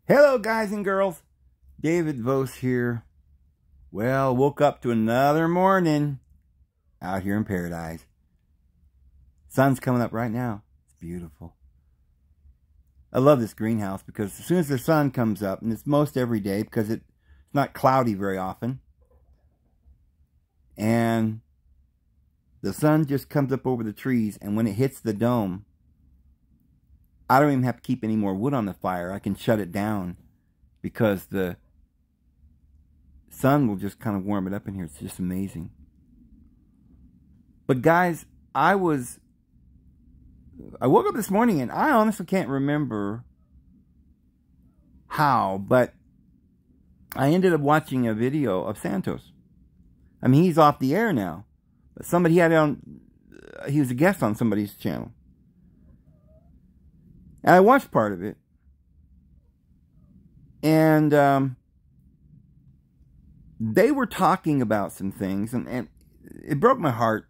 Hello, guys and girls. David Vose here. Well, woke up to another morning out here in paradise. Sun's coming up right now. It's beautiful. I love this greenhouse because as soon as the sun comes up, and it's most every day because it's not cloudy very often, and the sun just comes up over the trees, and when it hits the dome, I don't even have to keep any more wood on the fire. I can shut it down because the sun will just kind of warm it up in here. It's just amazing. But guys, I woke up this morning and I honestly can't remember how, but I ended up watching a video of Santos. I mean, he's off the air now, but somebody had it on, he was a guest on somebody's channel. And I watched part of it. And they were talking about some things. And it broke my heart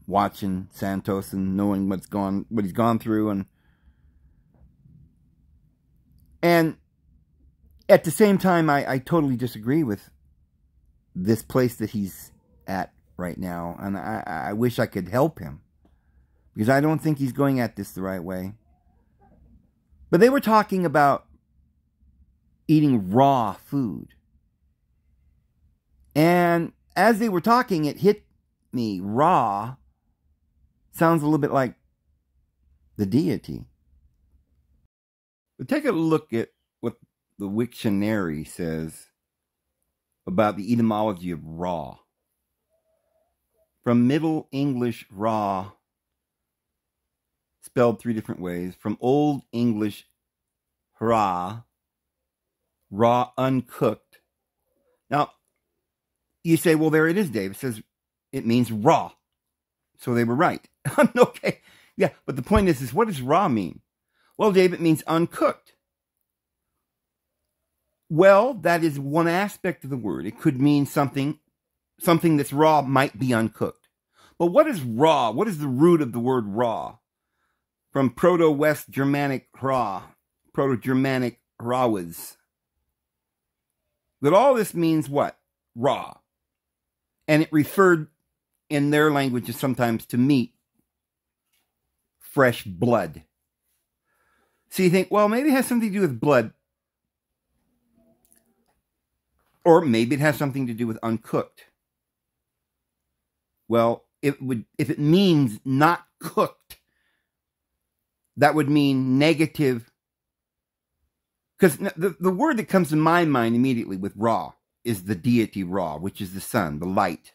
watching Santos and knowing what he's gone through. And at the same time, I totally disagree with this place that he's at right now. And I wish I could help him. Because I don't think he's going at this the right way. But they were talking about eating raw food. And as they were talking, it hit me. Raw sounds a little bit like the deity. But take a look at what the Wiktionary says about the etymology of raw. From Middle English raw, spelled three different ways. From Old English raw, uncooked. Now, you say, well, there it is, Dave. It says it means raw. So they were right. Okay. Yeah, but the point is what does raw mean? Well, Dave, it means uncooked. Well, that is one aspect of the word. It could mean something that's raw might be uncooked. But what is raw? What is the root of the word raw? From Proto-West Germanic raw, Proto-Germanic rawes. That all this means what? Raw. And it referred in their languages sometimes to meat, fresh blood. So you think, well, maybe it has something to do with blood. Or maybe it has something to do with uncooked. Well, if it means not cooked, that would mean negative. Because the word that comes to my mind immediately with raw is the deity Ra, which is the sun, the light.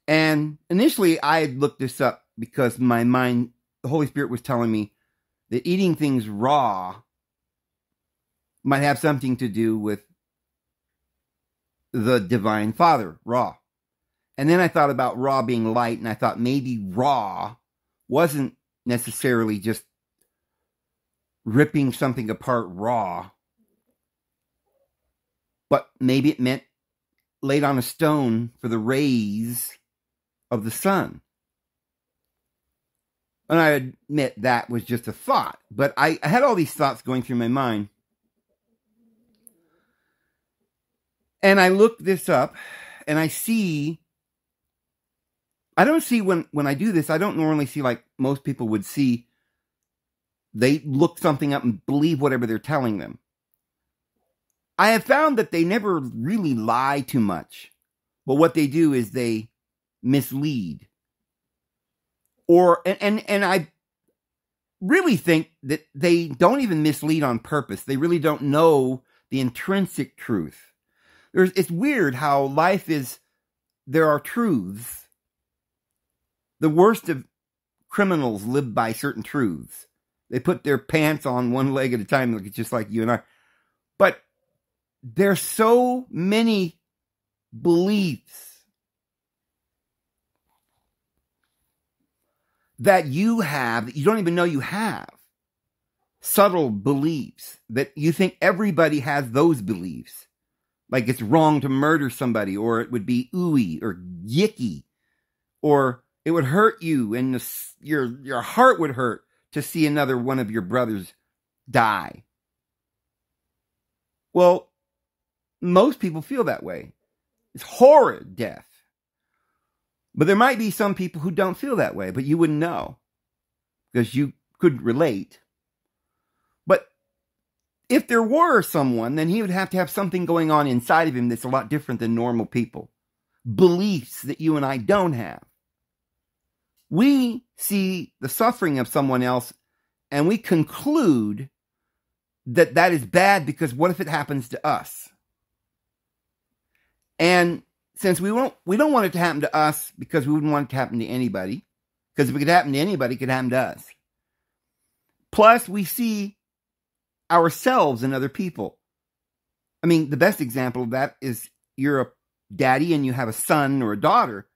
And initially I had looked this up because my mind, the Holy Spirit was telling me that eating things raw might have something to do with the Divine Father, Ra. And then I thought about Ra being light, and I thought maybe Ra wasn't necessarily just ripping something apart raw, but maybe it meant laid on a stone for the rays of the sun. And I admit that was just a thought, but I had all these thoughts going through my mind. And I looked this up, and I don't see when I do this, I don't normally see like most people would see. They look something up and believe whatever they're telling them. I have found that they never really lie too much. But what they do is they mislead. And I really think that they don't even mislead on purpose. They really don't know the intrinsic truth. It's weird how life is, there are truths. The worst of criminals live by certain truths. They put their pants on one leg at a time, just like you and I. But there's so many beliefs that you have that you don't even know you have. Subtle beliefs that you think everybody has those beliefs. Like it's wrong to murder somebody, or it would be ooey or yicky, or it would hurt you and your heart would hurt to see another one of your brothers die. Well, most people feel that way. It's horrid death. But there might be some people who don't feel that way, but you wouldn't know because you couldn't relate. But if there were someone, then he would have to have something going on inside of him that's a lot different than normal people. Beliefs that you and I don't have. We see the suffering of someone else and we conclude that that is bad because what if it happens to us? And since we don't want it to happen to us because we wouldn't want it to happen to anybody, because if it could happen to anybody, it could happen to us. Plus, we see ourselves in other people. I mean, the best example of that is you're a daddy and you have a son or a daughter.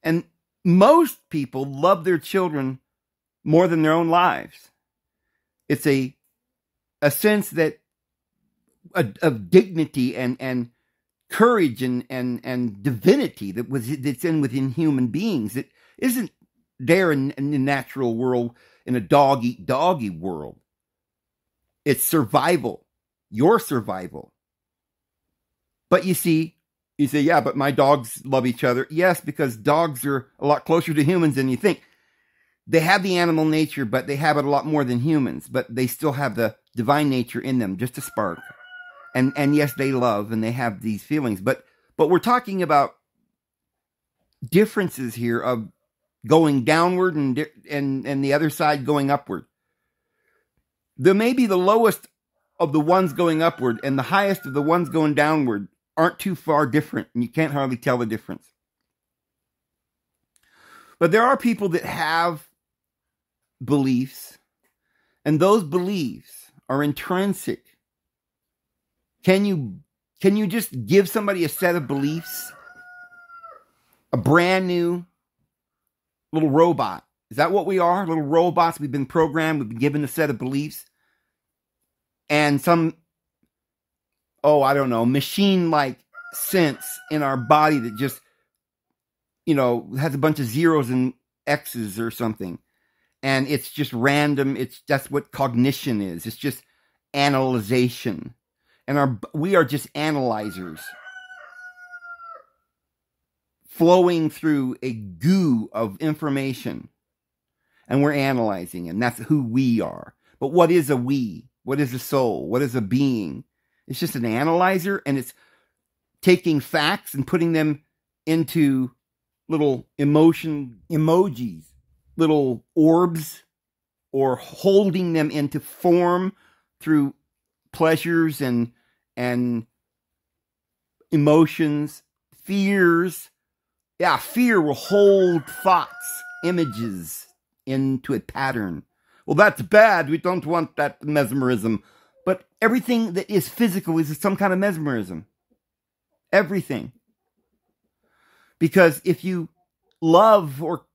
And most people love their children more than their own lives. It's a sense that of dignity and courage and divinity that's within human beings that isn't there in the natural world, in a dog-eat-doggy world. It's survival, your survival. But you say, yeah, but my dogs love each other. Yes, because dogs are a lot closer to humans than you think. They have the animal nature, but they have it a lot more than humans. But they still have the divine nature in them, just a spark. And yes, they love and they have these feelings. But we're talking about differences here of going downward and the other side going upward. There may be the lowest of the ones going upward and the highest of the ones going downward aren't too far different, and you can't hardly tell the difference. But there are people that have beliefs, and those beliefs are intrinsic. Can you just give somebody a set of beliefs? A brand new little robot. Is that what we are? Little robots. We've been programmed. We've been given a set of beliefs. And some, I don't know, machine-like sense in our body that just, has a bunch of zeros and X's or something. And it's just random. That's what cognition is. It's just analyzation. And we are just analyzers. Flowing through a goo of information. And we're analyzing, and that's who we are. But what is a we? What is a soul? What is a being? It's just an analyzer, and it's taking facts and putting them into little emojis, little orbs, or holding them into form through pleasures and emotions, fears. Yeah, fear will hold thoughts, images into a pattern. Well, that's bad. We don't want that mesmerism. But everything that is physical is some kind of mesmerism. Everything. Because if you love or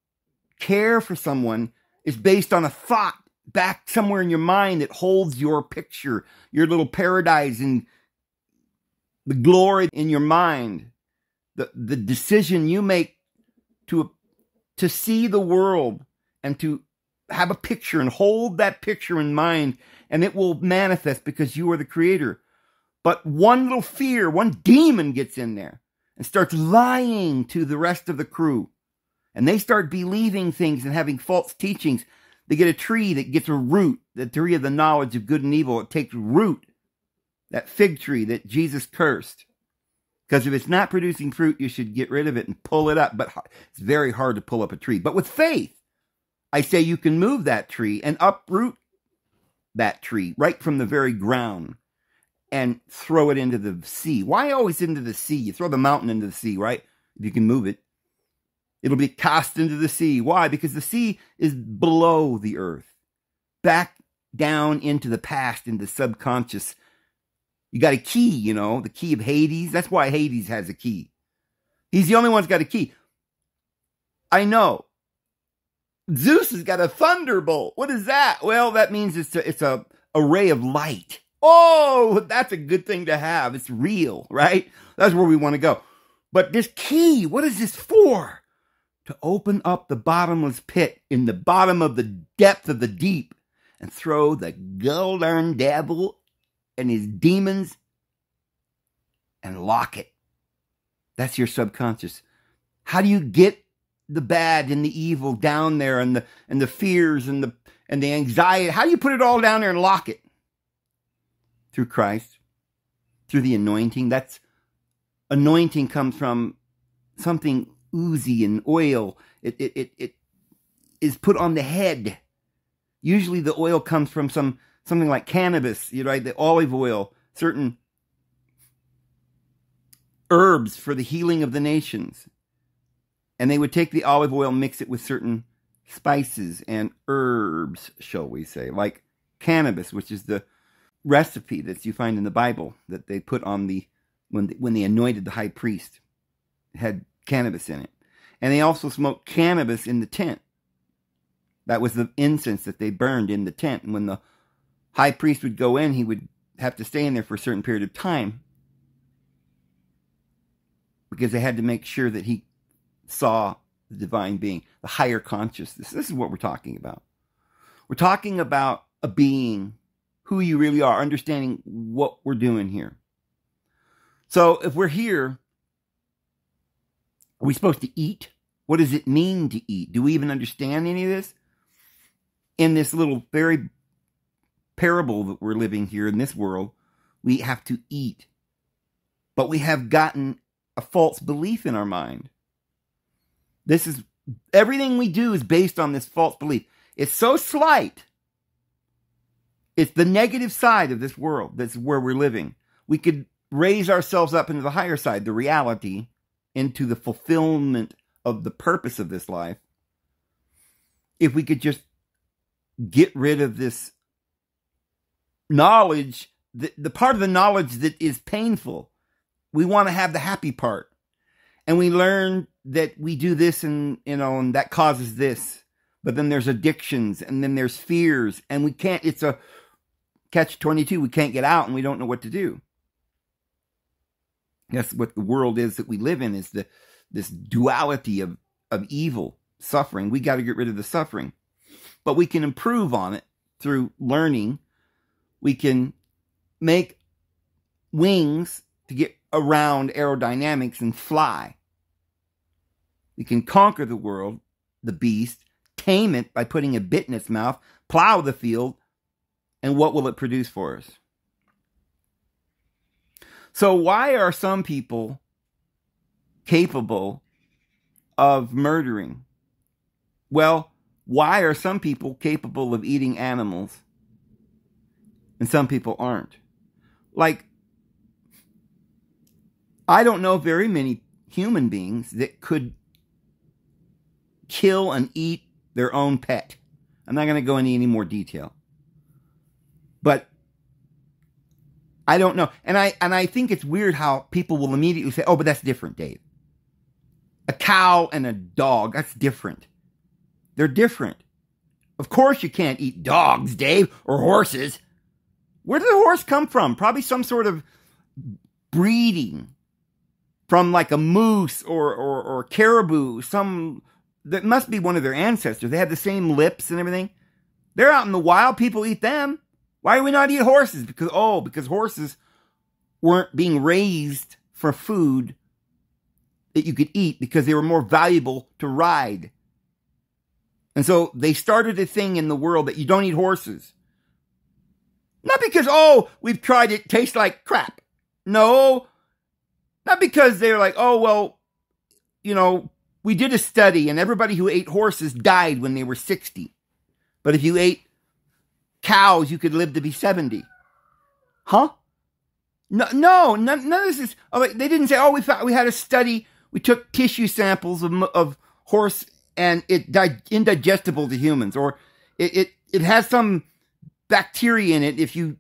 care for someone, it's based on a thought back somewhere in your mind that holds your picture, your little paradise and the glory in your mind. The decision you make to see the world and to have a picture and hold that picture in mind, and it will manifest because you are the creator. But one little fear, one demon gets in there and starts lying to the rest of the crew. And they start believing things and having false teachings. They get a tree that gets a root, the tree of the knowledge of good and evil. It takes root, that fig tree that Jesus cursed. Because if it's not producing fruit, you should get rid of it and pull it up. But it's very hard to pull up a tree. But with faith, I say you can move that tree and uproot that tree right from the very ground and throw it into the sea. Why always into the sea? You throw the mountain into the sea, right? If you can move it. It'll be cast into the sea. Why? Because the sea is below the earth. Back down into the past, into the subconscious. You got a key, the key of Hades. That's why Hades has a key. He's the only one that's got a key. I know. Zeus has got a thunderbolt. What is that? Well, that means it's a ray of light. Oh, that's a good thing to have. It's real, right? That's where we want to go. But this key, what is this for? To open up the bottomless pit in the bottom of the depth of the deep and throw the golden devil and his demons and lock it. That's your subconscious. How do you get the bad and the evil down there, and the fears and the anxiety? How do you put it all down there and lock it? Through Christ, through the anointing. That's anointing comes from something oozy and oil. It is put on the head. Usually the oil comes from something like cannabis, right? The olive oil, certain herbs for the healing of the nations. And they would take the olive oil, mix it with certain spices and herbs, shall we say, like cannabis, which is the recipe that you find in the Bible that they put on when they anointed the high priest. It had cannabis in it. And they also smoked cannabis in the tent. That was the incense that they burned in the tent. And when the high priest would go in, he would have to stay in there for a certain period of time, because they had to make sure that he saw the divine being, the higher consciousness. This is what we're talking about. We're talking about a being, who you really are, understanding what we're doing here. So if we're here, are we supposed to eat? What does it mean to eat? Do we even understand any of this? In this little very parable that we're living here in this world, we have to eat. But we have gotten a false belief in our mind. This is, everything we do is based on this false belief. It's so slight. It's the negative side of this world. That's where we're living. We could raise ourselves up into the higher side, the reality, into the fulfillment of the purpose of this life, if we could just get rid of this knowledge, the part of the knowledge that is painful. We want to have the happy part. And we learn that we do this and that causes this. But then there's addictions, and then there's fears, and we can't, it's a catch-22. We can't get out, and we don't know what to do. That's what the world is that we live in, is this duality of evil, suffering. We got to get rid of the suffering. But we can improve on it through learning. We can make wings to get around aerodynamics and fly. We can conquer the world, the beast, tame it by putting a bit in its mouth, plow the field, and what will it produce for us? So why are some people capable of murdering? Well, why are some people capable of eating animals and some people aren't? Like, I don't know very many human beings that could kill and eat their own pet. I'm not going to go into any more detail. But I don't know. And I think it's weird how people will immediately say, oh, but that's different, Dave. A cow and a dog, that's different. They're different. Of course you can't eat dogs, Dave, or horses. Where did the horse come from? Probably some sort of breeding from like a moose or caribou. That must be one of their ancestors. They have the same lips and everything. They're out in the wild. People eat them. Why do we not eat horses? Because horses weren't being raised for food that you could eat, because they were more valuable to ride. And so they started a thing in the world that you don't eat horses. Not because, we've tried it, tastes like crap. No. Not because they're like, we did a study and everybody who ate horses died when they were 60. But if you ate cows, you could live to be 70. Huh? No, none of this is, they didn't say, we had a study, we took tissue samples of horse and it indigestible to humans, or it has some bacteria in it. If you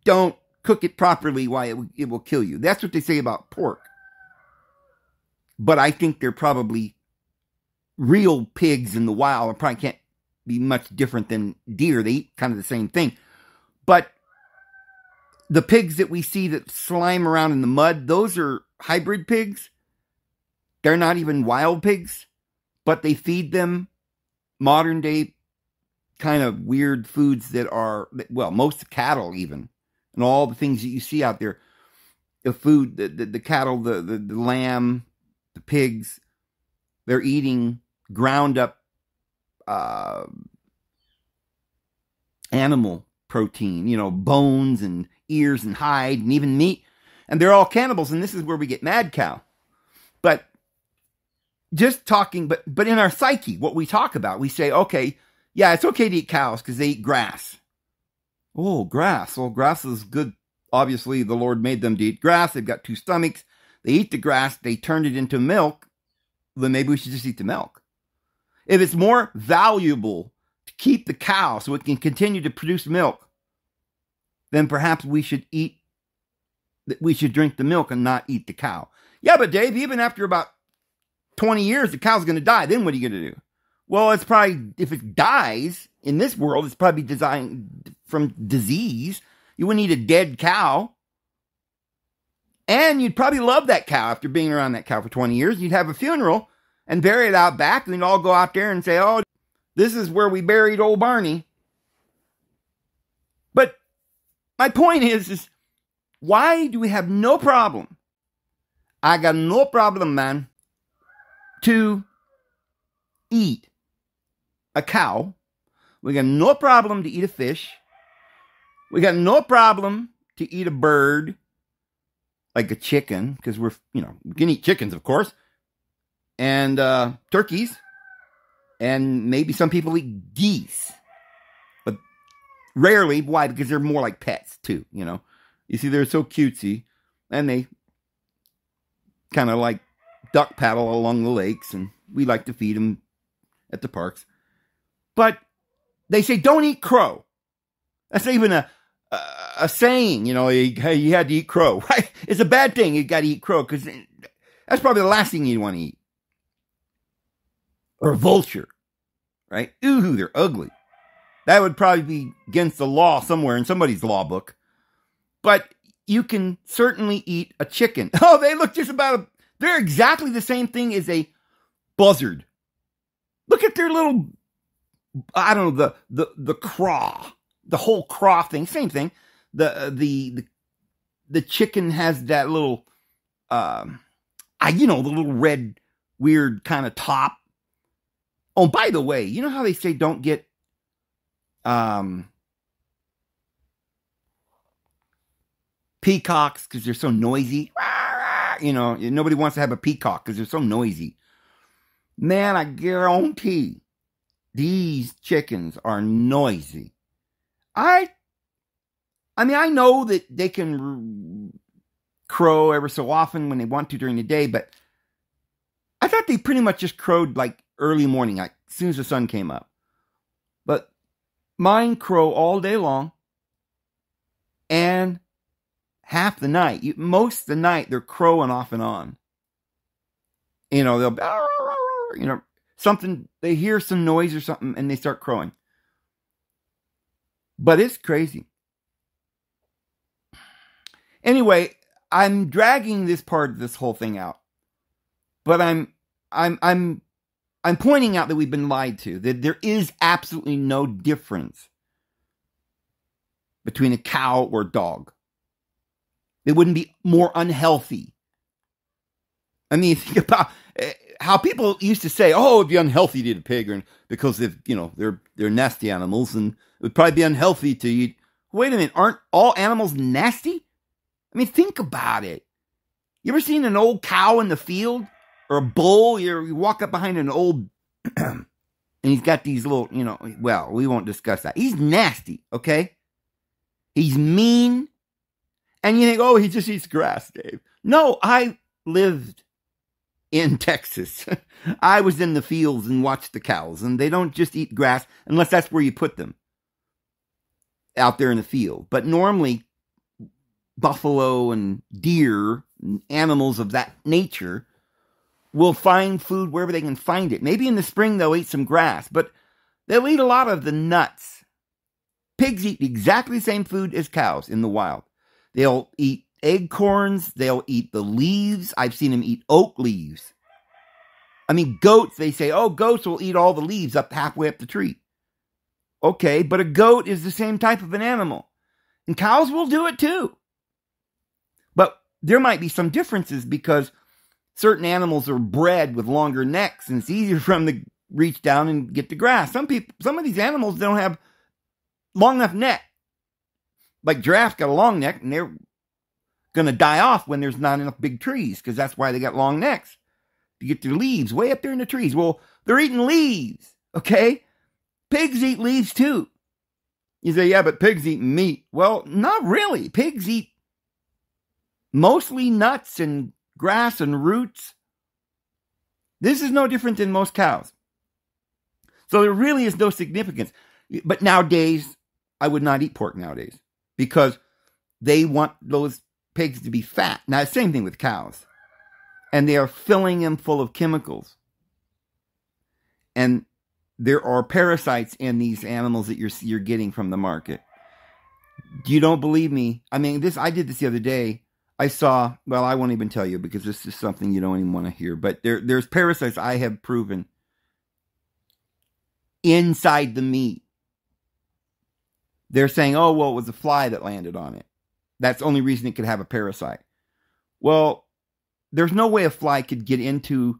don't cook it properly, it will kill you. That's what they say about pork. But I think they're probably real pigs in the wild, and probably can't be much different than deer. They eat kind of the same thing. But the pigs that we see that slime around in the mud, those are hybrid pigs. They're not even wild pigs, but they feed them modern day kind of weird foods that are, most cattle even and all the things that you see out there. The food, the cattle, the lamb, the pigs, they're eating ground up animal protein, bones and ears and hide and even meat. And they're all cannibals, and this is where we get mad cow. But just talking, but in our psyche, what we talk about, we say, okay, yeah, it's okay to eat cows because they eat grass. Oh, grass. Well, grass is good. Obviously, the Lord made them to eat grass. They've got 2 stomachs. They eat the grass. They turned it into milk. Then maybe we should just eat the milk. If it's more valuable to keep the cow so it can continue to produce milk, then perhaps we should drink the milk and not eat the cow. Yeah, but Dave, even after about 20 years, the cow's going to die. Then what are you going to do? Well, it's probably, if it dies in this world, it's probably designed from disease. You wouldn't eat a dead cow. And you'd probably love that cow after being around that cow for 20 years. You'd have a funeral and bury it out back. And you'd all go out there and say, oh, this is where we buried old Barney. But my point is why do we have no problem? I got no problem, man, to eat a cow. We got no problem to eat a fish. We got no problem to eat a bird, like a chicken, because we can eat chickens, of course, and turkeys, and maybe some people eat geese, but rarely. Why? Because they're more like pets, too, You see, they're so cutesy, and they kind of like duck paddle along the lakes, and we like to feed them at the parks. But they say, don't eat crow. That's not even a saying, hey, you had to eat crow, right? It's a bad thing. You got to eat crow because that's probably the last thing you'd want to eat. Or a vulture, right? Ooh, they're ugly. That would probably be against the law somewhere in somebody's law book. But you can certainly eat a chicken. Oh, they look just about, they're exactly the same thing as a buzzard. Look at their little, I don't know, the craw. The whole craw thing, same thing. The chicken has that little, the little red, weird kind of top. Oh, by the way, you know how they say don't get, peacocks because they're so noisy? Nobody wants to have a peacock because they're so noisy. Man, I guarantee these chickens are noisy. I know that they can crow ever so often when they want to during the day, but I thought they pretty much just crowed like early morning, like as soon as the sun came up. But mine crow all day long, and half the night, most of the night, they're crowing off and on. They'll, something, they hear some noise or something, and they start crowing. But it's crazy. Anyway, I'm dragging this part of this whole thing out. But I'm pointing out that we've been lied to. That there is absolutely no difference between a cow or a dog. They wouldn't be more unhealthy. I mean, think about how people used to say, "Oh, it'd be unhealthy to eat a pig," because they're nasty animals, and it would probably be unhealthy to eat. Wait a minute, aren't all animals nasty? I mean, think about it. You ever seen an old cow in the field or a bull? You walk up behind an old, and he's got these little, Well, we won't discuss that. He's nasty, okay? He's mean, and you think, oh, he just eats grass, Dave. No, I lived in Texas. I was in the fields and watched the cows, and they don't just eat grass unless that's where you put them, out there in the field. But normally, buffalo and deer, animals of that nature, will find food wherever they can find it. Maybe in the spring they'll eat some grass, but they'll eat a lot of the nuts. Pigs eat exactly the same food as cows in the wild. They'll eat acorns. They'll eat the leaves. I've seen them eat oak leaves. I mean, goats, they say, oh, goats will eat all the leaves up halfway up the tree. Okay, but a goat is the same type of an animal. And cows will do it too. But there might be some differences because certain animals are bred with longer necks and it's easier for them to reach down and get the grass. Some of these animals don't have long enough neck. Like giraffes got a long neck and they're going to die off when there's not enough big trees because that's why they got long necks. To get their leaves way up there in the trees. Well, they're eating leaves, okay? Pigs eat leaves too. You say, yeah, but pigs eat meat. Well, not really. Pigs eat mostly nuts and grass and roots. This is no different than most cows. So there really is no significance. But nowadays, I would not eat pork nowadays because they want those pigs to be fat. Now, same thing with cows. And they are filling them full of chemicals. And there are parasites in these animals that you're getting from the market. You don't believe me? I mean, I did this the other day. I saw, well, I won't even tell you because this is something you don't even want to hear. But there's parasites I have proven inside the meat. They're saying, oh, well, it was a fly that landed on it. That's the only reason it could have a parasite. Well, there's no way a fly could get into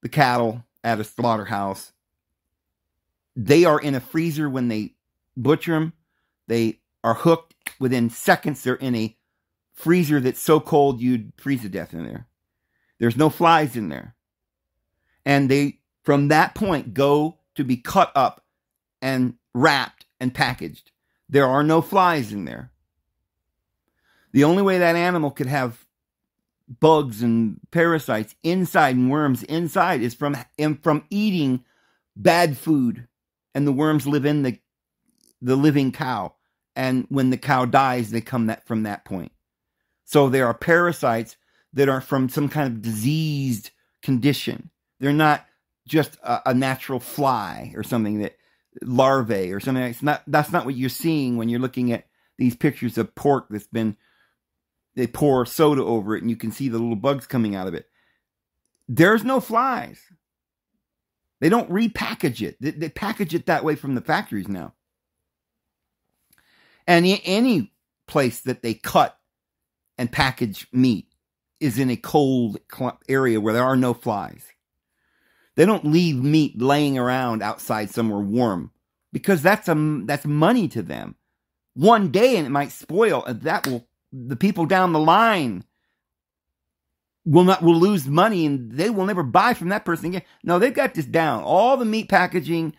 the cattle at a slaughterhouse. They are in a freezer when they butcher them. They are hooked within seconds. They're in a freezer that's so cold you'd freeze to death in there. There's no flies in there. And they, from that point, go to be cut up and wrapped and packaged. There are no flies in there. The only way that animal could have bugs and parasites inside and worms inside is from eating bad food. And the worms live in the living cow. And when the cow dies, they come from that point. So there are parasites that are from some kind of diseased condition. They're not just a natural fly or something that larvae or something. That's not what you're seeing when you're looking at these pictures of pork that's been, they pour soda over it and you can see the little bugs coming out of it. There's no flies. They don't repackage it. They package it that way from the factories now. And any place that they cut and package meat is in a cold area where there are no flies. They don't leave meat laying around outside somewhere warm because that's money to them. One day and it might spoil, and the people down the line will lose money and they will never buy from that person again. No, they've got this down. All the meat packaging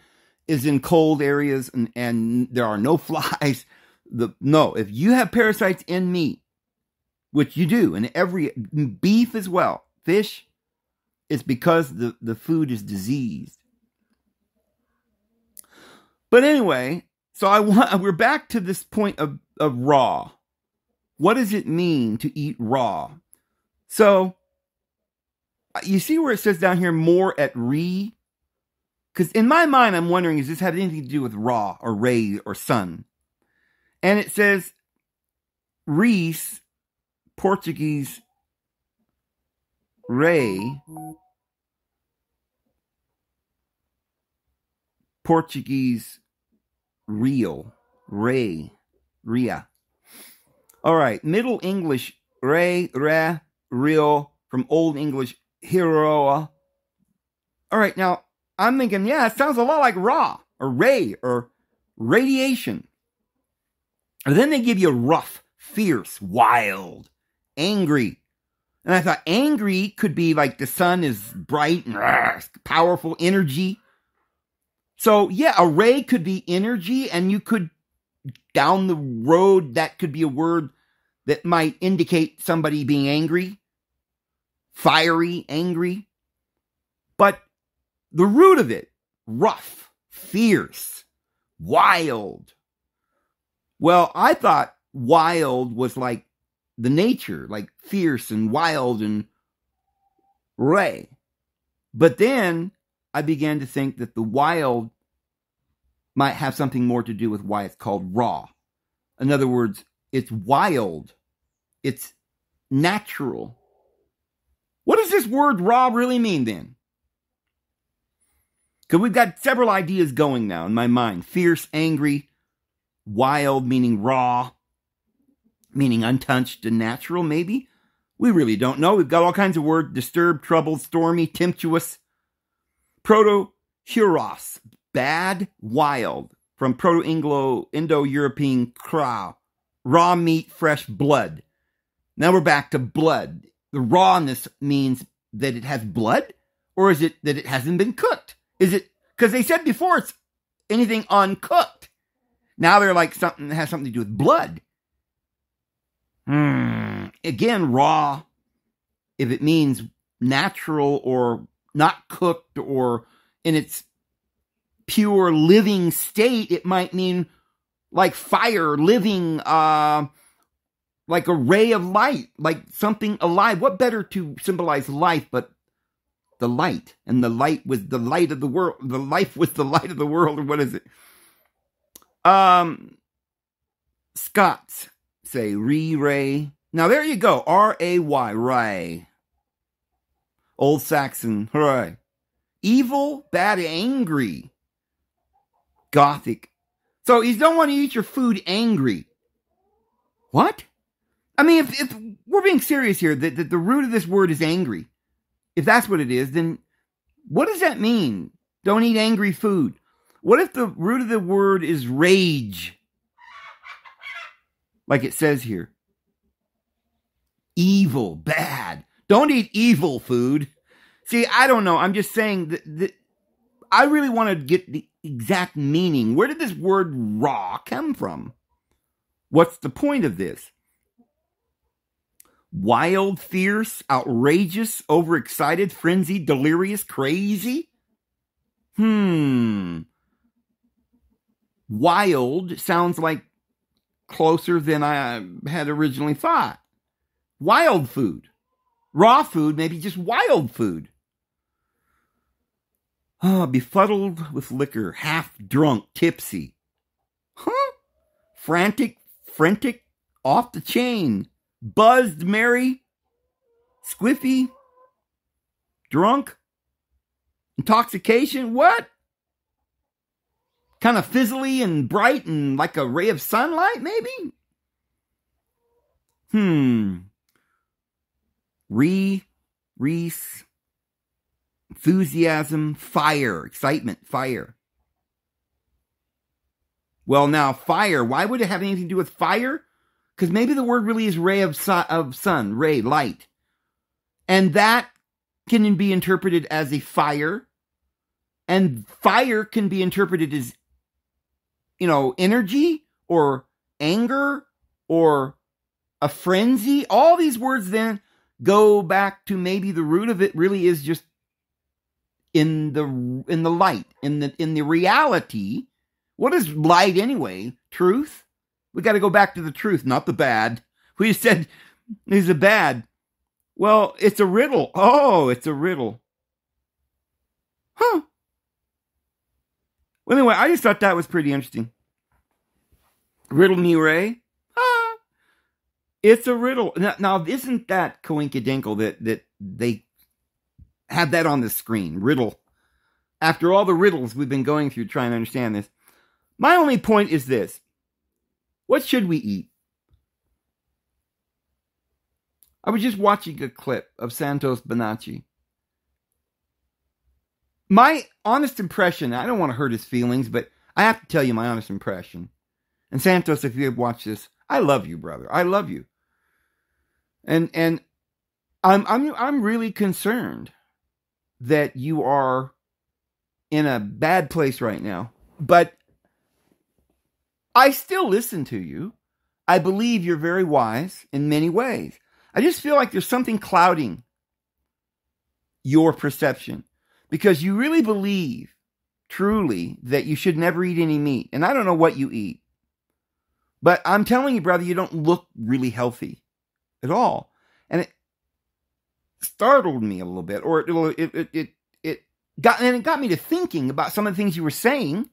is in cold areas and there are no flies. If you have parasites in meat, which you do, and every beef as well, fish, it's because the food is diseased. But anyway, so we're back to this point of raw. What does it mean to eat raw? So, you see where it says down here, more at re? Because in my mind, I'm wondering, does this have anything to do with raw or ray or sun? And it says, res, Portuguese, ray, Portuguese, real, ray, ria. All right, Middle English, ray, re, real, from Old English, heroa. All right, now, I'm thinking, yeah, it sounds a lot like raw, or ray, or radiation. And then they give you rough, fierce, wild, angry. And I thought angry could be like the sun is bright and powerful energy. So yeah, a ray could be energy, and you could, down the road, that could be a word that might indicate somebody being angry. Fiery, angry. But the root of it, rough, fierce, wild. Well, I thought wild was like the nature, like fierce and wild and ray. But then I began to think that the wild might have something more to do with why it's called raw. In other words, it's wild. It's natural. What does this word raw really mean then? Because we've got several ideas going now in my mind. Fierce, angry, wild, meaning raw. meaning untouched and natural, maybe. We really don't know. We've got all kinds of words: disturbed, troubled, stormy, tempestuous. Proto-Huros, bad, wild, from Proto-Indo-European kra, raw meat, fresh blood. Now we're back to blood. The rawness means that it has blood, or is it that it hasn't been cooked? Is it, because they said before it's anything uncooked. Now they're like something that has something to do with blood. Again, raw, if it means natural or not cooked or in its pure living state, it might mean like fire, living, like a ray of light, like something alive. What better to symbolize life but the light? And the light was the light of the world. The life was the light of the world. Or what is it? Scots say ray. Now there you go. R-A-Y, ray. Old Saxon, hooray. Evil, bad, angry. Gothic. So you don't want to eat your food angry. What? I mean, if we're being serious here, that the root of this word is angry, if that's what it is, then what does that mean? Don't eat angry food. What if the root of the word is rage? Like it says here. Evil, bad. Don't eat evil food. See, I don't know. I'm just saying that I really want to get the exact meaning. Where did this word raw come from? What's the point of this? Wild, fierce, outrageous, overexcited, frenzied, delirious, crazy? Wild sounds like closer than I had originally thought. Wild food. Raw food, maybe just wild food. Befuddled with liquor, half drunk, tipsy. Frantic, off the chain. Buzzed, merry, squiffy, drunk, intoxication, what? Kind of fizzly and bright and like a ray of sunlight, maybe? Reese, enthusiasm, fire, excitement, fire. Well, now, fire, why would it have anything to do with fire? Because maybe the word really is ray of sun, ray, light. And that can be interpreted as a fire. And fire can be interpreted as, energy or anger or a frenzy. All these words then go back to maybe the root of it really is just in the light, in the reality. What is light anyway? Truth? We got to go back to the truth, not the bad. We said he's a bad. Well, it's a riddle. Oh, it's a riddle. Well, anyway, I just thought that was pretty interesting. Riddle me, Ray. It's a riddle. Now, isn't that coincidental that they have that on the screen? Riddle. After all the riddles we've been going through trying to understand this. My only point is this. What should we eat? I was just watching a clip of Santos Bonacci. My honest impression, I don't want to hurt his feelings, but I have to tell you my honest impression. And Santos, if you have watched this, I love you, brother. I love you. And I'm really concerned that you are in a bad place right now. But I still listen to you. I believe you're very wise in many ways. I just feel like there's something clouding your perception because you really believe truly that you should never eat any meat. And I don't know what you eat. But I'm telling you, brother, you don't look really healthy at all. And it startled me a little bit, or it got me to thinking about some of the things you were saying.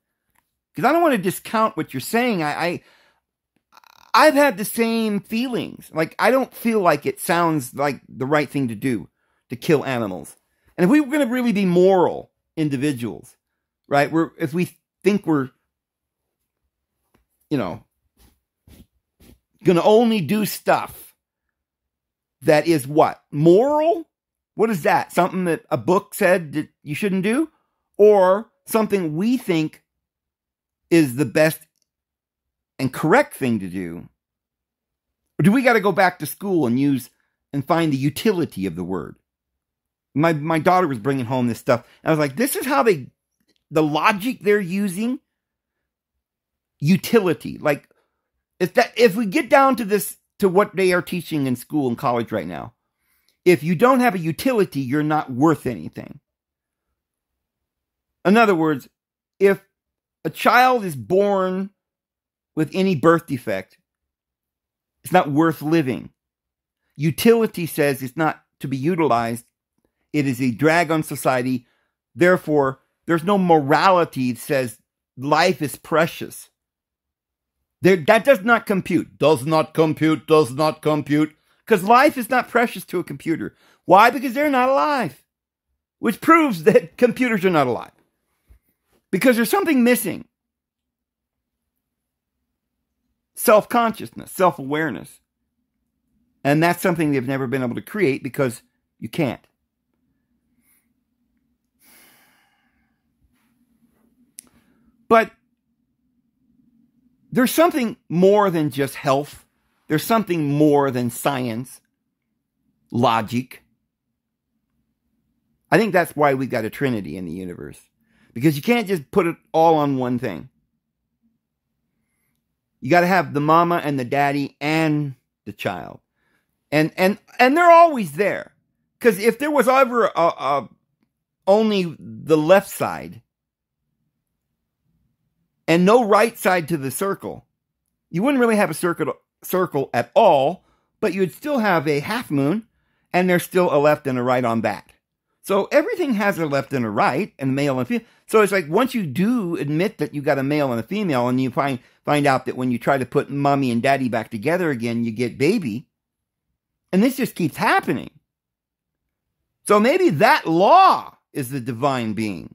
Because I don't want to discount what you're saying. I've had the same feelings. Like, I don't feel like it sounds like the right thing to do, to kill animals. And if we were going to really be moral individuals, right? If we think we're, going to only do stuff that is what? Moral? What is that? Something that a book said that you shouldn't do? Or something we think is the best and correct thing to do? Or do we got to go back to school and use and find the utility of the word? My daughter was bringing home this stuff, and I was like, this is how the logic they're using, utility. Like, if we get down to this, to what they are teaching in school and college right now, if you don't have a utility, you're not worth anything. In other words, if a child is born with any birth defect, it's not worth living. Utility says it's not to be utilized. It is a drag on society. Therefore, there's no morality that says life is precious. That does not compute. Does not compute. Does not compute. Because life is not precious to a computer. Why? Because they're not alive. Which proves that computers are not alive. Because there's something missing. Self-consciousness, self-awareness. And that's something they've never been able to create because you can't. But there's something more than just health. There's something more than science, logic. I think that's why we've got a trinity in the universe. Because you can't just put it all on one thing. You got to have the mama and the daddy and the child. And they're always there. Because if there was ever only the left side and no right side to the circle, you wouldn't really have a circle at all, but you'd still have a half moon, and there's still a left and a right on that. So everything has a left and a right, and male and female. So it's like once you do admit that you got a male and a female, and you find out that when you try to put mommy and daddy back together again, you get baby. And this just keeps happening. So maybe that law is the divine being,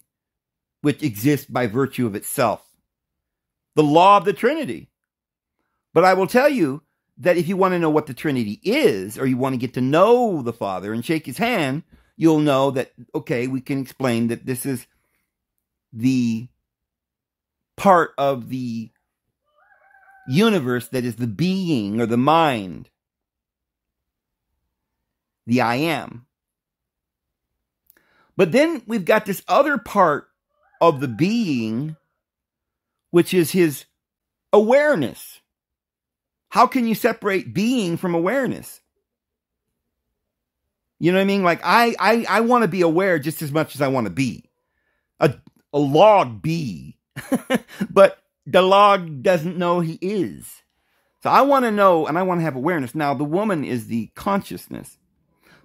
which exists by virtue of itself. The law of the Trinity. But I will tell you that if you want to know what the Trinity is, or you want to get to know the Father and shake his hand, you'll know that, okay, we can explain that this is the part of the universe that is the being or the mind. The I am. But then we've got this other part of the being, which is his awareness. How can you separate being from awareness? You know what I mean? Like, I want to be aware just as much as I want to be. A log bee. But the log doesn't know he is. So I want to know, and I want to have awareness. Now, the woman is the consciousness.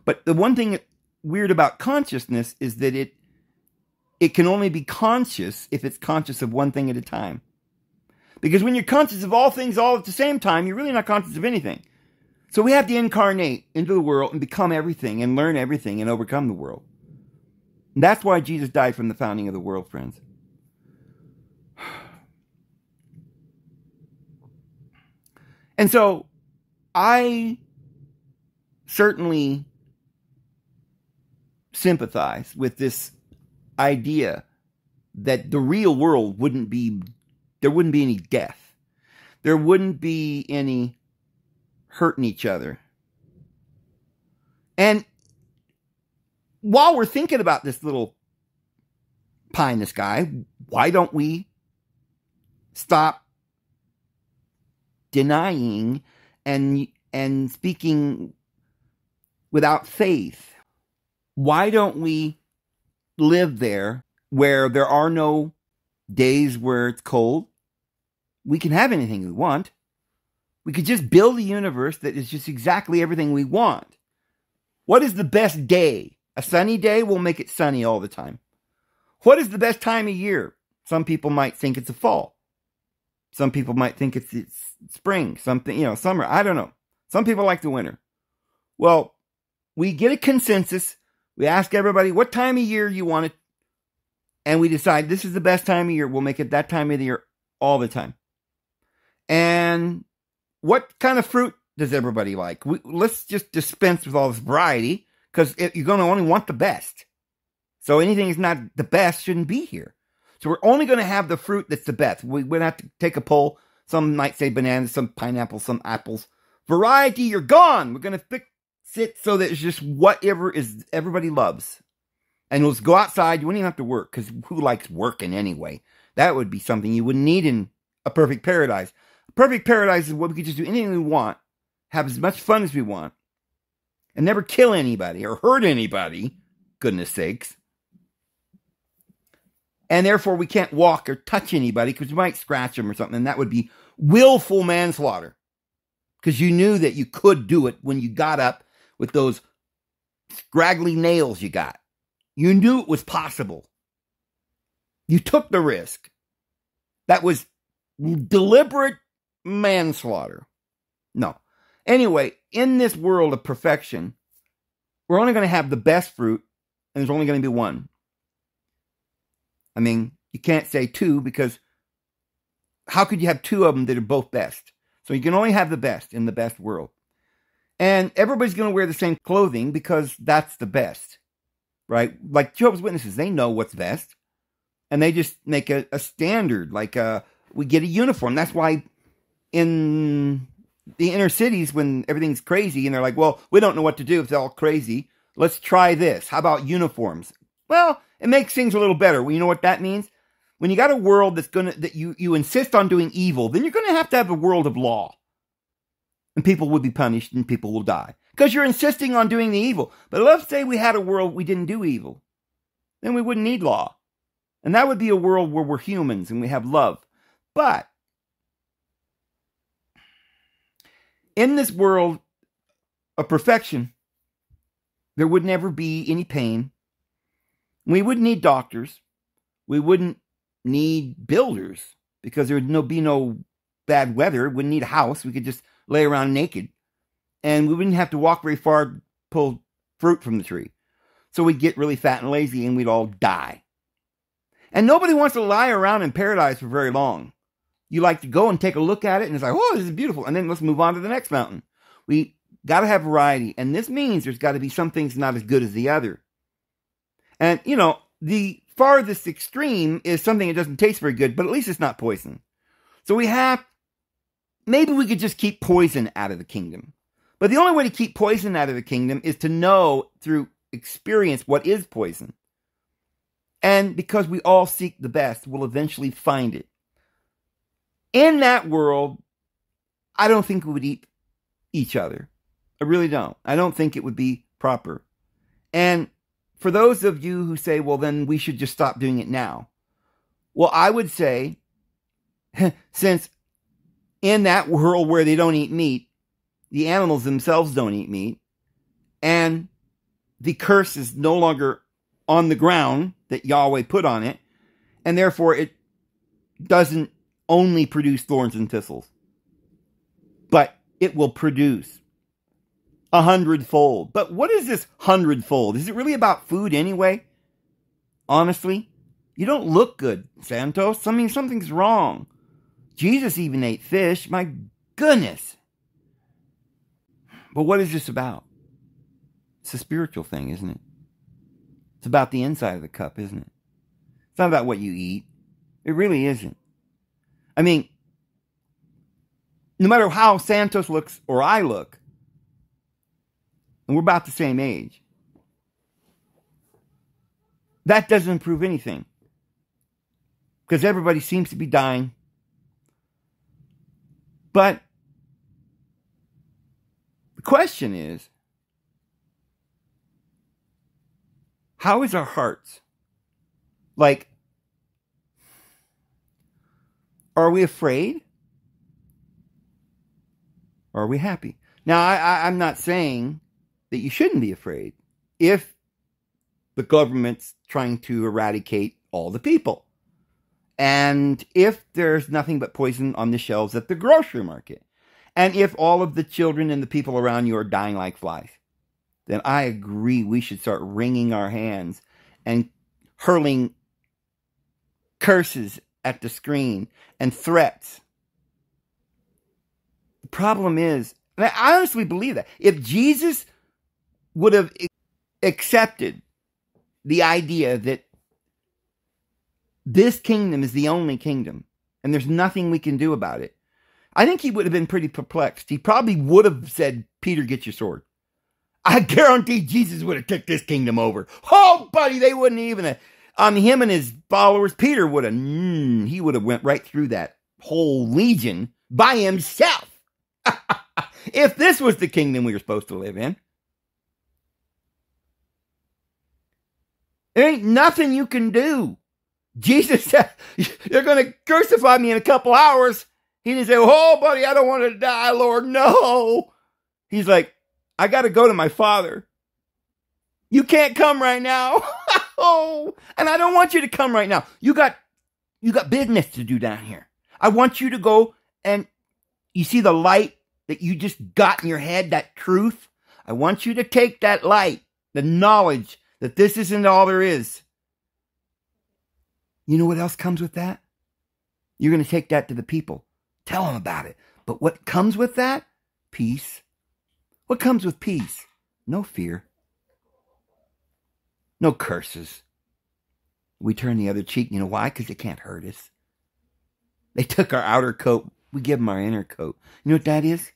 But the one thing weird about consciousness is that it can only be conscious if it's conscious of one thing at a time. Because when you're conscious of all things all at the same time, you're really not conscious of anything. So we have to incarnate into the world and become everything and learn everything and overcome the world. And that's why Jesus died from the founding of the world, friends. And so I certainly sympathize with this idea that the real world there wouldn't be any death. There wouldn't be any hurting each other. And while we're thinking about this little pie in the sky, why don't we stop denying and speaking without faith? Why don't we live there where there are no days where it's cold? We can have anything we want. We could just build a universe that is just exactly everything we want. What is the best day? A sunny day? We'll make it sunny all the time. What is the best time of year? Some people might think it's the fall. Some people might think it's spring, something, summer. I don't know. Some people like the winter. Well, we get a consensus. We ask everybody what time of year you want it. And we decide this is the best time of year. We'll make it that time of the year all the time. And what kind of fruit does everybody like? Let's just dispense with all this variety, because you're going to only want the best. So anything that's not the best shouldn't be here. So we're only going to have the fruit that's the best. We're going to have to take a poll. Some might say bananas, some pineapples, some apples. Variety, you're gone. We're going to fix it so that it's just whatever is everybody loves. And let's go outside. You wouldn't even have to work, because who likes working anyway? That would be something you wouldn't need in a perfect paradise. A perfect paradise is where we could just do anything we want, have as much fun as we want, and never kill anybody or hurt anybody, goodness sakes. And therefore, we can't walk or touch anybody because you might scratch them or something. And that would be willful manslaughter. Because you knew that you could do it when you got up with those scraggly nails you got. You knew it was possible. You took the risk. That was deliberate manslaughter. No. Anyway, in this world of perfection, we're only going to have the best fruit, and there's only going to be one. I mean, you can't say two, because how could you have two of them that are both best? So you can only have the best in the best world. And everybody's going to wear the same clothing because that's the best, right? Like Jehovah's Witnesses, they know what's best. And they just make a standard, like we get a uniform. That's why in the inner cities, when everything's crazy, and they're like, well, we don't know what to do if it's all crazy. Let's try this. How about uniforms? Well, it makes things a little better. Well, you know what that means? When you got a world that you insist on doing evil, then you're going to have a world of law. And people will be punished and people will die. Because you're insisting on doing the evil. But let's say we had a world we didn't do evil. Then we wouldn't need law. And that would be a world where we're humans and we have love. But in this world of perfection, there would never be any pain. We wouldn't need doctors. We wouldn't need builders, because there would be no bad weather. We wouldn't need a house. We could just lay around naked. And we wouldn't have to walk very far to pull fruit from the tree. So we'd get really fat and lazy and we'd all die. And nobody wants to lie around in paradise for very long. You like to go and take a look at it and it's like, oh, this is beautiful. And then let's move on to the next mountain. We got to have variety. And this means there's got to be some things not as good as the other. And, the farthest extreme is something that doesn't taste very good, but at least it's not poison. So maybe we could just keep poison out of the kingdom. But the only way to keep poison out of the kingdom is to know through experience what is poison. And because we all seek the best, we'll eventually find it. In that world, I don't think we would eat each other. I really don't. I don't think it would be proper. And for those of you who say, well, then we should just stop doing it now. Well, I would say, since in that world where they don't eat meat, the animals themselves don't eat meat, and the curse is no longer on the ground that Yahweh put on it, and therefore it doesn't only produce thorns and thistles, but it will produce 100-fold. But what is this 100-fold? Is it really about food anyway? Honestly, you don't look good, Santos. I mean, something's wrong. Jesus even ate fish. My goodness. But what is this about? It's a spiritual thing, isn't it? It's about the inside of the cup, isn't it? It's not about what you eat. It really isn't. I mean, no matter how Santos looks or I look, and we're about the same age, that doesn't improve anything. Because everybody seems to be dying. But the question is, how is our hearts? Like, are we afraid? Or are we happy? Now, I'm not saying that you shouldn't be afraid if the government's trying to eradicate all the people. And if there's nothing but poison on the shelves at the grocery market. And if all of the children and the people around you are dying like flies. Then I agree we should start wringing our hands and hurling curses at the screen and threats. The problem is, and I honestly believe that, if Jesus would have accepted the idea that this kingdom is the only kingdom and there's nothing we can do about it, I think he would have been pretty perplexed. He probably would have said, Peter, get your sword. I guarantee Jesus would have took this kingdom over. Oh, buddy, they wouldn't even have. Him and his followers, Peter would have, he would have went right through that whole legion by himself. If this was the kingdom we were supposed to live in. There ain't nothing you can do. Jesus said, you're going to crucify me in a couple hours. He didn't say, oh, buddy, I don't want to die, Lord. No. He's like, I got to go to my Father. You can't come right now. Oh, and I don't want you to come right now. You got business to do down here. I want you to go, and you see the light that you just got in your head, that truth? I want you to take that light, the knowledge that this isn't all there is. You know what else comes with that? You're going to take that to the people. Tell them about it. But what comes with that? Peace. What comes with peace? No fear. No curses. We turn the other cheek. You know why? Because they can't hurt us. They took our outer coat. We give them our inner coat. You know what that is?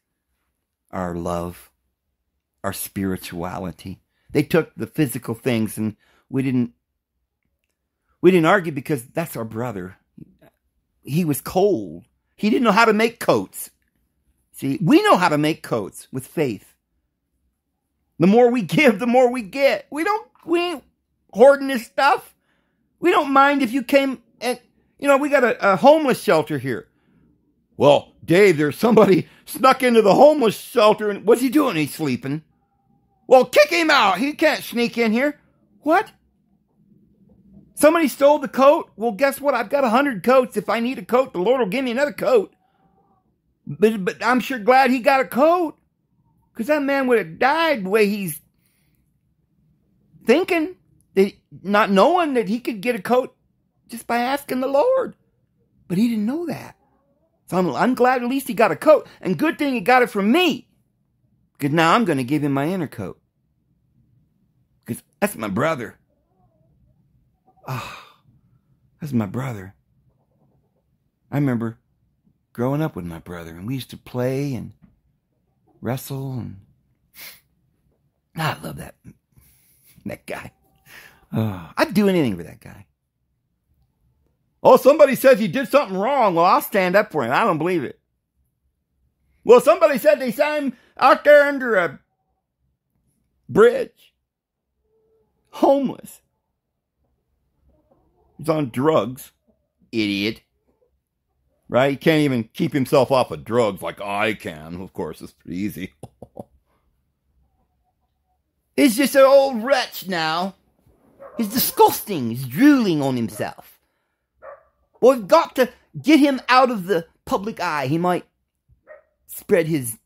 Our love. Our spirituality. They took the physical things, and we didn't argue because that's our brother. He was cold. He didn't know how to make coats. See, we know how to make coats with faith. The more we give, the more we get. We ain't hoarding this stuff. We don't mind if you came and, we got a homeless shelter here. Well, Dave, there's somebody snuck into the homeless shelter, and what's he doing? He's sleeping. Well, kick him out. He can't sneak in here. What? Somebody stole the coat? Well, guess what? I've got 100 coats. If I need a coat, the Lord will give me another coat. But I'm sure glad he got a coat. Because that man would have died the way he's thinking. Not knowing that he could get a coat just by asking the Lord. But he didn't know that. So I'm glad at least he got a coat. And good thing he got it from me. Because now I'm going to give him my inner coat. Because that's my brother. Oh, that's my brother. I remember growing up with my brother, and we used to play and wrestle, and I love that guy. Oh, I'd do anything for that guy. Oh, somebody says he did something wrong. Well, I'll stand up for him. I don't believe it. Well, somebody said they saw him out there under a bridge, homeless. He's on drugs. Idiot. Right? He can't even keep himself off of drugs like I can. Of course, it's pretty easy. He's just an old wretch now. He's disgusting. He's drooling on himself. Well, we've got to get him out of the public eye. He might spread his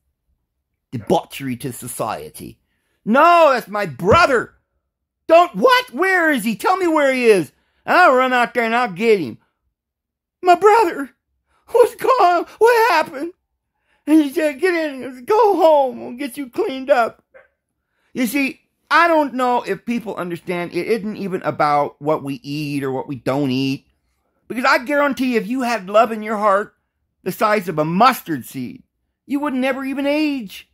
debauchery to society. No, that's my brother. What? Where is he? Tell me where he is. I'll run out there and I'll get him. My brother. What's going on? What happened? And he said, get in. Go home. We'll get you cleaned up. You see, I don't know if people understand it isn't even about what we eat or what we don't eat. Because I guarantee if you had love in your heart the size of a mustard seed, you would never even age.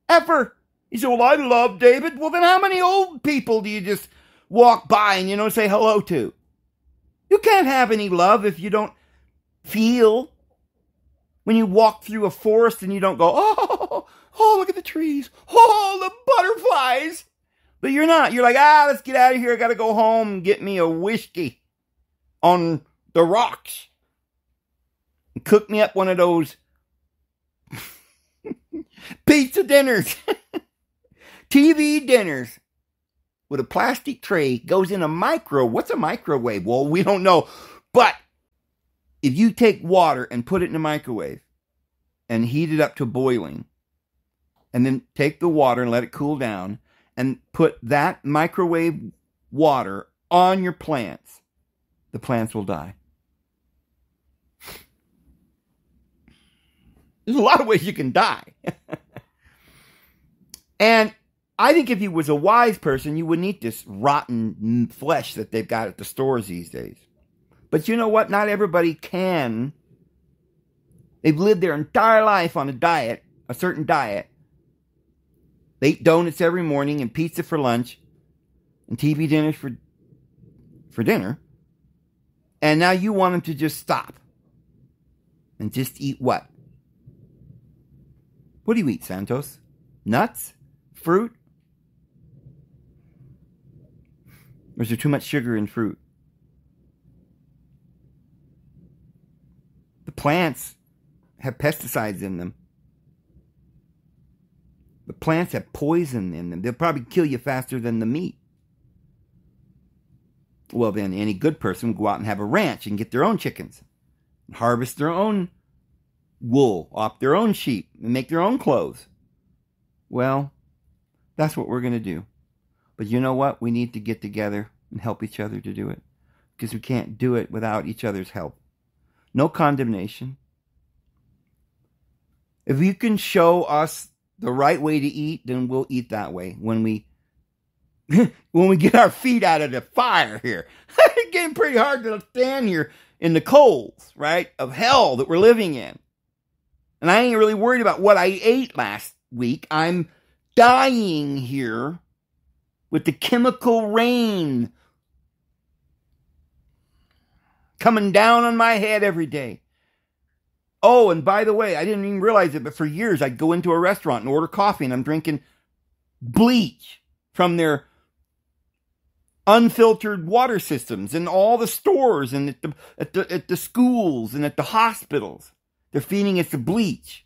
Ever. You say, well, I love David. Well, then how many old people do you just walk by and, say hello to? You can't have any love if you don't feel. When you walk through a forest and you don't go, oh, look at the trees. Oh, the butterflies. But you're not. You're like, let's get out of here. I got to go home and get me a whiskey on the rocks. And cook me up one of those pizza dinners. TV dinners. With a plastic tray. Goes in a microwave. What's a microwave? Well, we don't know. But if you take water and put it in a microwave and heat it up to boiling, and then take the water and let it cool down and put that microwave water on your plants, the plants will die. There's a lot of ways you can die. And I think if you was a wise person, you wouldn't eat this rotten flesh that they've got at the stores these days. But you know what? Not everybody can. They've lived their entire life on a diet, a certain diet. They eat donuts every morning and pizza for lunch and TV dinners for dinner. And now you want them to just stop and just eat what? What do you eat, Santos? Nuts? Fruit? Or is there too much sugar in fruit? The plants have pesticides in them. The plants have poison in them. They'll probably kill you faster than the meat. Well, then any good person would go out and have a ranch and get their own chickens. And harvest their own wool off their own sheep and make their own clothes. Well, that's what we're going to do. But you know what? We need to get together and help each other to do it. Because we can't do it without each other's help. No condemnation. If you can show us the right way to eat, then we'll eat that way. When we get our feet out of the fire here. It's getting pretty hard to stand here in the coals, right, of hell that we're living in. And I ain't really worried about what I ate last week. I'm dying here with the chemical rain coming down on my head every day. Oh, and by the way, I didn't even realize it, but for years I'd go into a restaurant and order coffee and I'm drinking bleach from their unfiltered water systems in all the stores and at the schools and at the hospitals. They're feeding us the bleach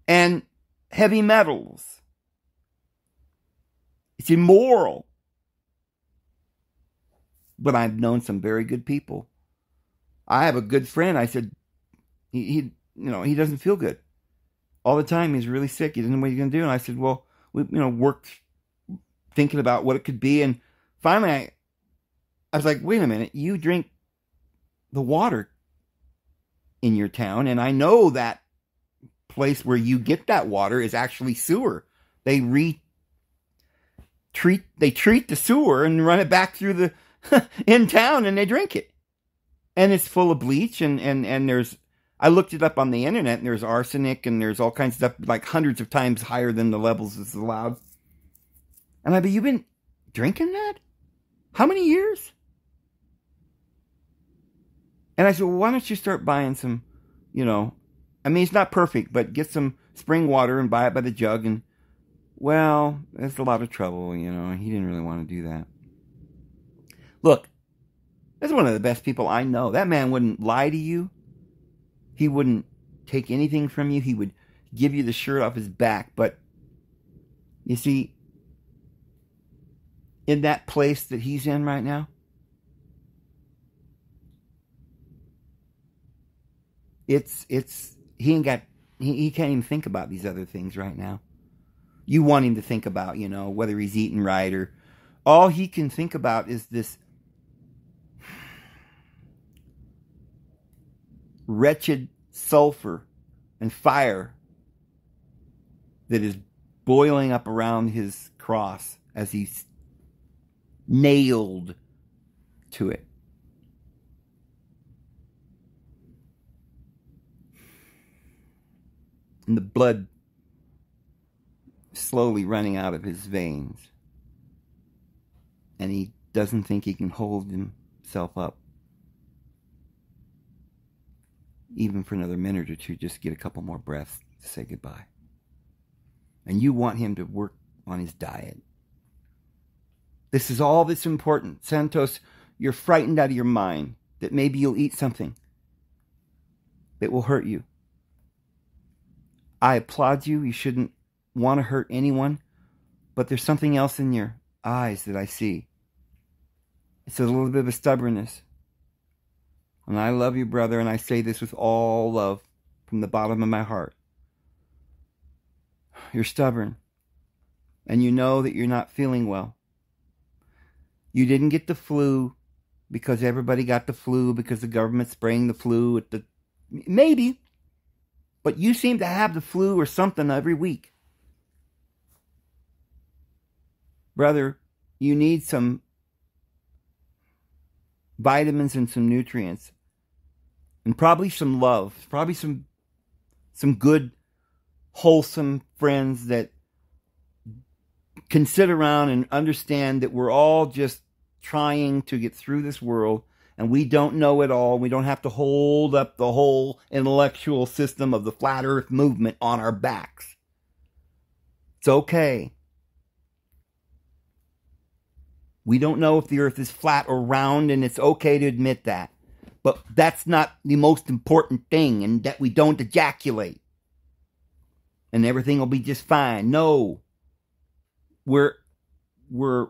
and heavy metals. It's immoral. But I've known some very good people. I have a good friend. I said, he doesn't feel good. All the time he's really sick. He doesn't know what he's going to do. And I said, well, we worked thinking about what it could be. And finally I was like, wait a minute, you drink the water in your town. And I know that place where you get that water is actually sewer. They treat the sewer and run it back through the in town and they drink it. And it's full of bleach and there's, I looked it up on the internet and there's arsenic and there's all kinds of stuff like hundreds of times higher than the levels that's allowed. And I bet, you've been drinking that? How many years? And I said, well, why don't you start buying some, I mean, it's not perfect, but get some spring water and buy it by the jug. And, well, it's a lot of trouble, he didn't really want to do that. Look, that's one of the best people I know. That man wouldn't lie to you. He wouldn't take anything from you. He would give you the shirt off his back. But, you see, in that place that he's in right now, he can't even think about these other things right now. You want him to think about, whether he's eating right, or all he can think about is this wretched sulfur and fire that is boiling up around his cross as he's nailed to it. And the blood slowly running out of his veins. And he doesn't think he can hold himself up even for another minute or two, just get a couple more breaths to say goodbye. And you want him to work on his diet. This is all that's important. Santos, you're frightened out of your mind that maybe you'll eat something that will hurt you. I applaud you. You shouldn't want to hurt anyone. But there's something else in your eyes that I see. It's a little bit of a stubbornness. And I love you, brother, and I say this with all love from the bottom of my heart. You're stubborn. And you know that you're not feeling well. You didn't get the flu because everybody got the flu because the government's spraying the flu at the... Maybe. But you seem to have the flu or something every week. Brother, you need some vitamins and some nutrients. And probably some love. Probably some good, wholesome friends that can sit around and understand that we're all just trying to get through this world, and we don't know it all. We don't have to hold up the whole intellectual system of the flat earth movement on our backs. It's okay. We don't know if the earth is flat or round, and it's okay to admit that. But that's not the most important thing, and that we don't ejaculate. And everything will be just fine. No. We're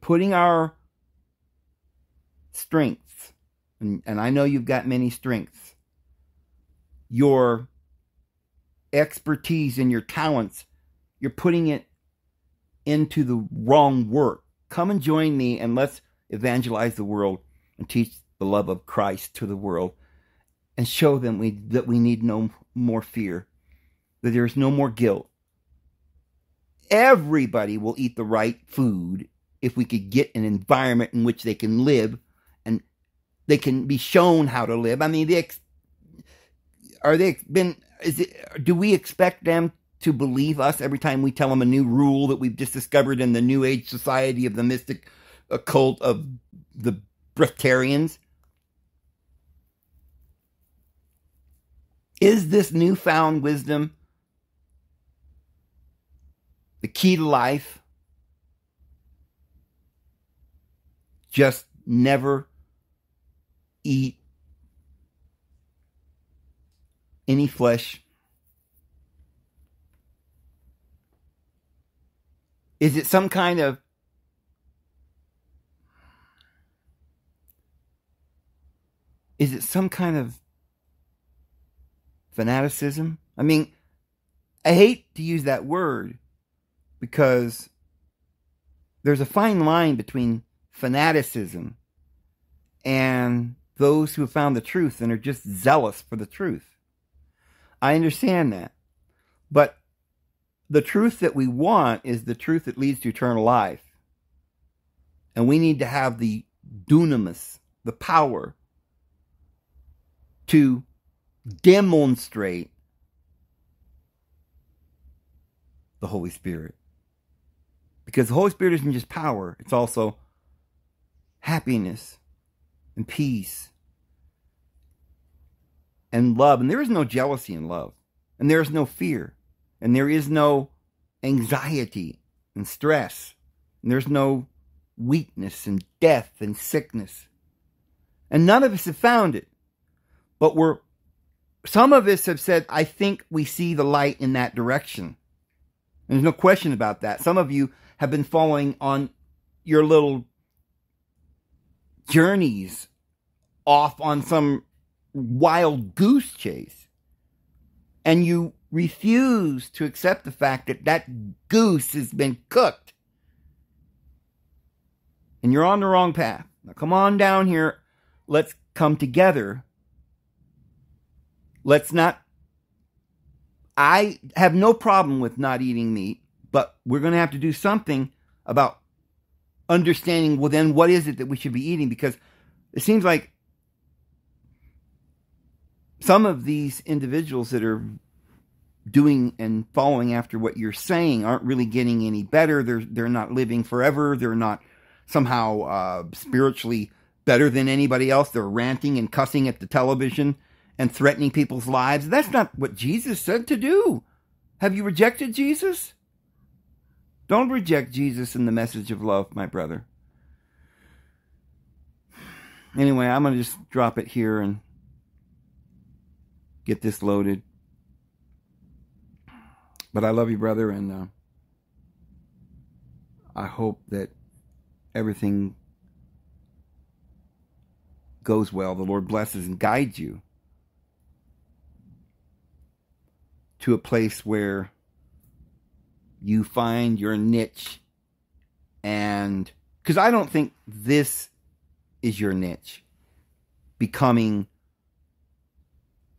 putting our strengths, and I know you've got many strengths, your expertise and your talents, you're putting it into the wrong work. Come and join me, and let's evangelize the world and teach the love of Christ to the world, and show them that we need no more fear, that there's no more guilt. Everybody will eat the right food if we could get an environment in which they can live and they can be shown how to live. I mean, do we expect them to believe us every time we tell them a new rule that we've just discovered in the New Age society of the mystic occult of the Breatharians? Is this newfound wisdom the key to life? Just never eat any flesh. Is it some kind of fanaticism? I mean, I hate to use that word, because there's a fine line between fanaticism and those who have found the truth and are just zealous for the truth. I understand that. But the truth that we want is the truth that leads to eternal life. And we need to have the dunamis, the power, to demonstrate the Holy Spirit. Because the Holy Spirit isn't just power, it's also happiness and peace and love. And there is no jealousy in love. And there is no fear. And there is no anxiety and stress. And there's no weakness and death and sickness. And none of us have found it. But some of us have said, I think we see the light in that direction. And there's no question about that. Some of you have been following on your little journeys off on some wild goose chase. And you refuse to accept the fact that that goose has been cooked. And you're on the wrong path. Now come on down here. Let's come together. I have no problem with not eating meat, but we're going to have to do something about understanding, well, then what is it that we should be eating? Because it seems like some of these individuals that are doing and following after what you're saying aren't really getting any better. They're not living forever. They're not somehow spiritually better than anybody else. They're ranting and cussing at the television and threatening people's lives. That's not what Jesus said to do. Have you rejected Jesus? Don't reject Jesus in the message of love, my brother. Anyway, I'm going to just drop it here and get this loaded. But I love you, brother, and I hope that everything goes well. The Lord blesses and guides you to a place where you find your niche. And because I don't think this is your niche, becoming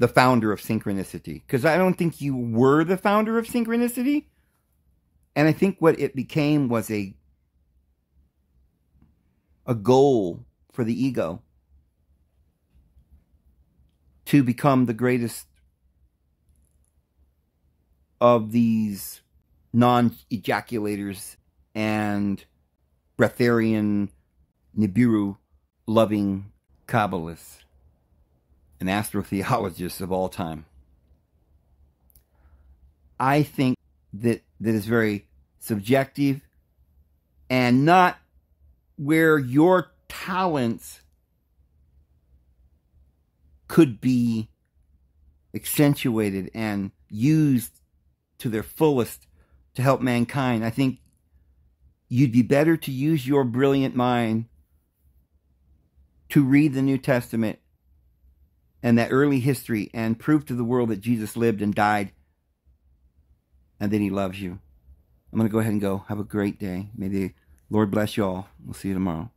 the founder of synchronicity, because I don't think you were the founder of synchronicity. And I think what it became was a goal for the ego to become the greatest of these non-ejaculators and breatharian Nibiru loving Kabbalists and astrotheologists of all time. I think that is very subjective and not where your talents could be accentuated and used to their fullest to help mankind. I think you'd be better to use your brilliant mind to read the New Testament and that early history and prove to the world that Jesus lived and died and that he loves you. I'm going to go ahead and go. Have a great day. May the Lord bless you all. We'll see you tomorrow.